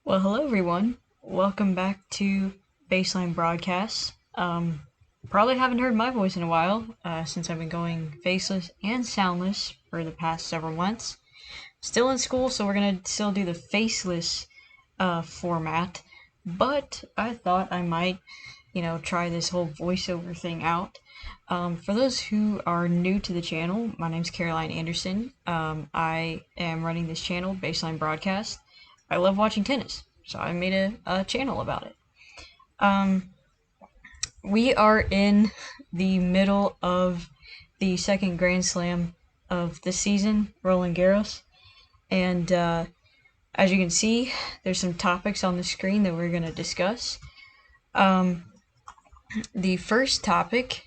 Well, hello everyone. Welcome back to Baseline Broadcasts. Probably haven't heard my voice in a while, since I've been going faceless and soundless for the past several months. Still in school, so we're gonna still do the faceless format, but I thought I might, try this whole voiceover thing out. For those who are new to the channel, my name's Caroline Anderson. I am running this channel, Baseline Broadcast. I love watching tennis, so I made a channel about it. We are in the middle of the second Grand Slam of the season, Roland Garros, and as you can see, there's some topics on the screen that we're going to discuss. The first topic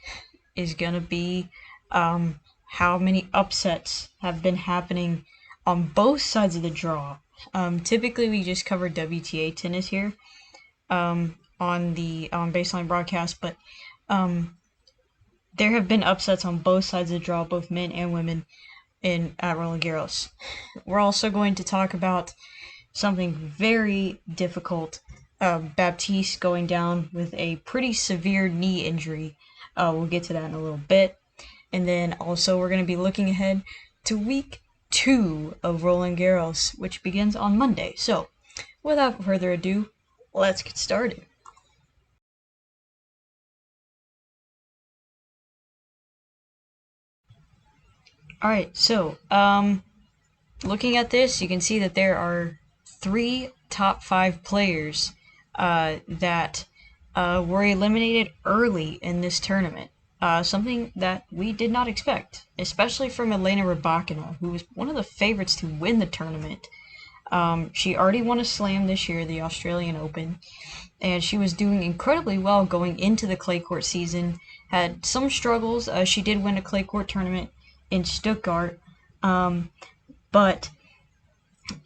is going to be how many upsets have been happening on both sides of the draw. Typically, we just cover WTA tennis here on Baseline Broadcast, but there have been upsets on both sides of the draw, both men and women, at Roland Garros. We're also going to talk about something very difficult. Baptiste going down with a pretty severe knee injury. We'll get to that in a little bit. And then also we're going to be looking ahead to week 2 of Roland Garros, which begins on Monday. So, without further ado, let's get started. Alright, so, looking at this, you can see that there are 3 top 5 players that were eliminated early in this tournament. Something that we did not expect, especially from Elena Rybakina, who was one of the favorites to win the tournament. She already won a slam this year, the Australian Open, and she was doing incredibly well going into the clay court season. Had some struggles. She did win a clay court tournament in Stuttgart, but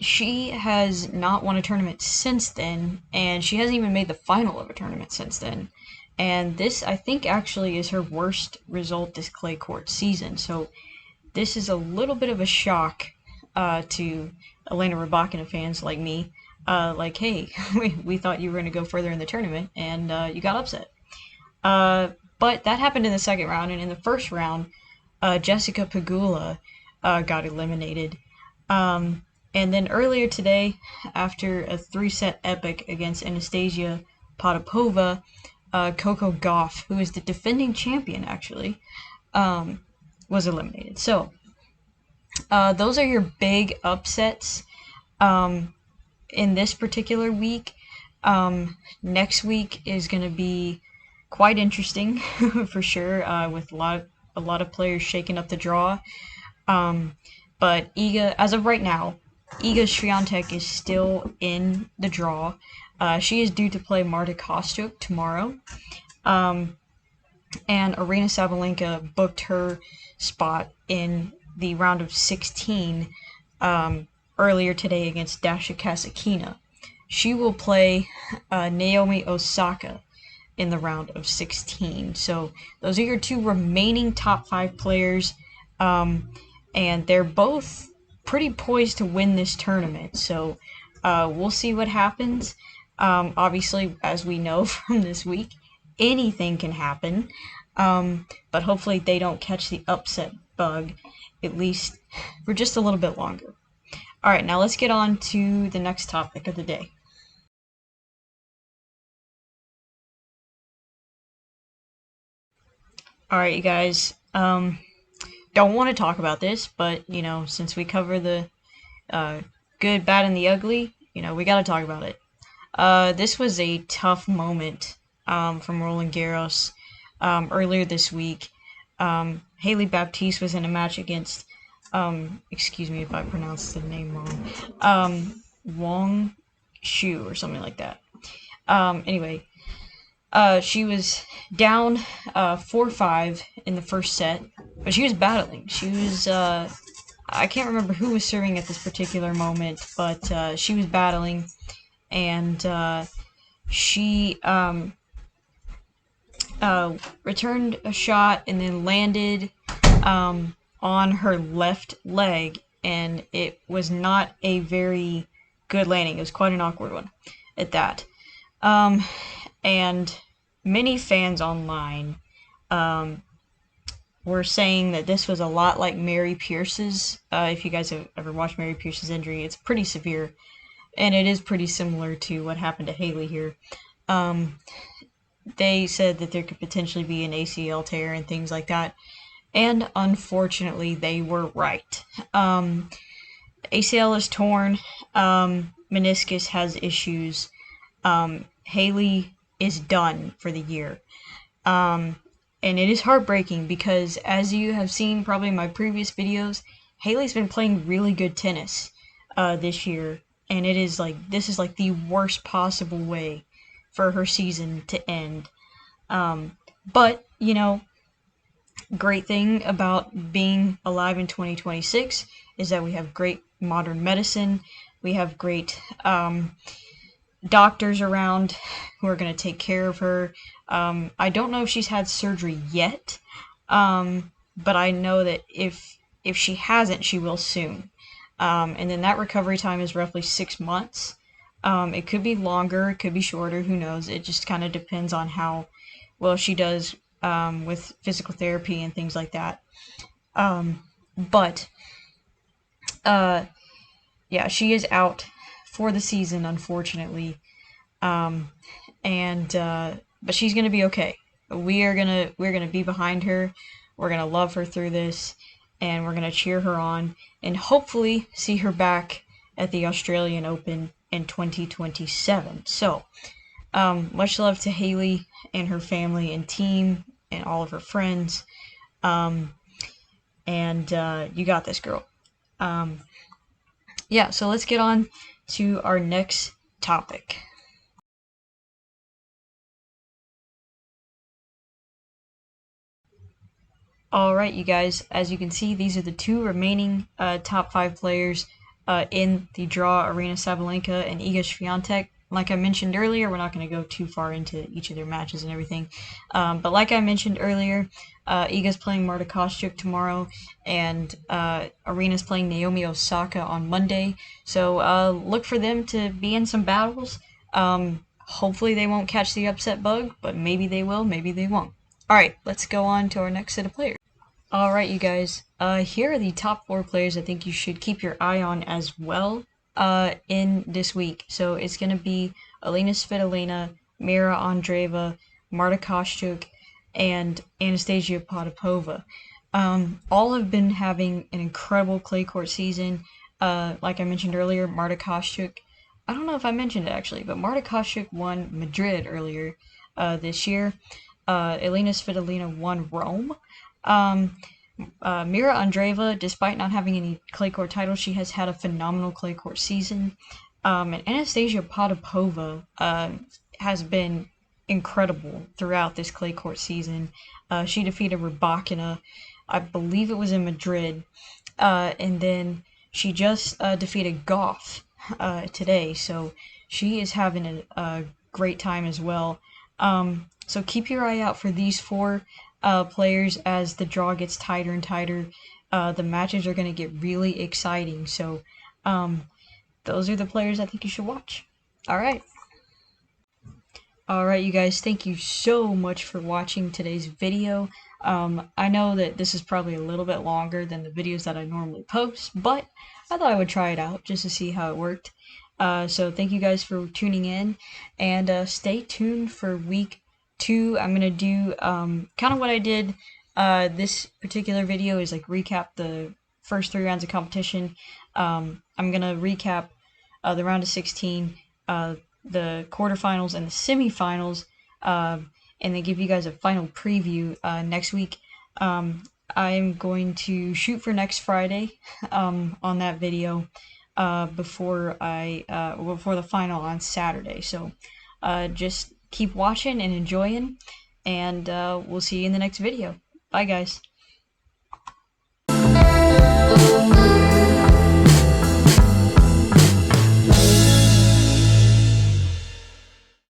she has not won a tournament since then, and she hasn't even made the final of a tournament since then. And this, I think, actually is her worst result this clay court season. So this is a little bit of a shock to Elena Rybakina fans like me. Like, hey, we thought you were going to go further in the tournament, and you got upset. But that happened in the second round, and in the first round, Jessica Pegula got eliminated. And then earlier today, after a 3-set epic against Anastasia Potapova, Coco Gauff, who is the defending champion, actually, was eliminated. So, those are your big upsets in this particular week. Next week is going to be quite interesting, for sure, with a lot of players shaking up the draw. But Iga, as of right now, Iga Swiatek is still in the draw. She is due to play Marta Kostyuk tomorrow. And Aryna Sabalenka booked her spot in the round of 16 earlier today against Dasha Kasatkina. She will play Naomi Osaka in the round of 16. So those are your 2 remaining top 5 players, and they're both pretty poised to win this tournament. So we'll see what happens. Obviously, as we know from this week, anything can happen, but hopefully they don't catch the upset bug, at least for just a little bit longer. Alright, now let's get on to the next topic of the day. Alright, you guys, don't want to talk about this, but, since we cover the good, bad, and the ugly, we gotta talk about it. This was a tough moment from Roland Garros earlier this week. Hailey Baptiste was in a match against, excuse me if I pronounced the name wrong, Wang Shu or something like that. Anyway, she was down 4-5 in the first set, but she was battling. She was, I can't remember who was serving at this particular moment, but she was battling, and she returned a shot and then landed on her left leg, and it was not a very good landing. It was quite an awkward one at that. And many fans online were saying that this was a lot like Mary Pierce's. If you guys have ever watched Mary Pierce's injury, it's pretty severe, and it is pretty similar to what happened to Haley here. They said that there could potentially be an ACL tear and things like that, and unfortunately they were right. ACL is torn, meniscus has issues, Haley is done for the year. And it is heartbreaking because, as you have seen probably in my previous videos, Haley's been playing really good tennis this year, and this is like the worst possible way for her season to end. But, you know, great thing about being alive in 2026 is that we have great modern medicine. We have great doctors around who are going to take care of her. I don't know if she's had surgery yet, but I know that if she hasn't, she will soon. And then that recovery time is roughly 6 months. It could be longer, it could be shorter, who knows. It just kind of depends on how well she does with physical therapy and things like that. But yeah, she is out for the season, unfortunately. But she's gonna be okay. We're gonna be behind her. We're gonna love her through this, and we're gonna cheer her on, and hopefully see her back at the Australian Open in 2027. So, much love to Haley and her family and team and all of her friends. You got this, girl. Yeah, so let's get on to our next topic. Alright, you guys, as you can see, these are the two remaining top 5 players in the draw: Aryna Sabalenka and Iga Swiatek. Like I mentioned earlier, we're not going to go too far into each of their matches and everything. But like I mentioned earlier, Iga's playing Marta Kostyuk tomorrow, and Aryna's playing Naomi Osaka on Monday. So look for them to be in some battles. Hopefully they won't catch the upset bug, but maybe they will, maybe they won't. Alright, let's go on to our next set of players. Alright, you guys, here are the top 4 players I think you should keep your eye on as well in this week. So it's going to be Alina Svitolina, Mira Andreeva, Marta Kostyuk, and Anastasia Potapova. All have been having an incredible clay court season. Like I mentioned earlier, Marta Kostyuk, I don't know if I mentioned it actually, but Marta Kostyuk won Madrid earlier this year. Alina Svitolina won Rome. Mira Andreeva, despite not having any clay court titles, she has had a phenomenal clay court season. And Anastasia Potapova has been incredible throughout this clay court season. She defeated Rybakina, I believe it was in Madrid, and then she just defeated Goff today, so she is having a great time as well. So keep your eye out for these 4 players as the draw gets tighter and tighter. The matches are going to get really exciting, so those are the players I think you should watch. Alright, you guys, thank you so much for watching today's video. I know that this is probably a little bit longer than the videos that I normally post, but I thought I would try it out just to see how it worked. So thank you guys for tuning in, and stay tuned for week 2. I'm going to do kind of what I did this particular video is like recap the first 3 rounds of competition. I'm going to recap the round of 16, the quarterfinals, and the semifinals, and then give you guys a final preview next week. I'm going to shoot for next Friday on that video before the final on Saturday. So just keep watching and enjoying, and we'll see you in the next video. Bye, guys.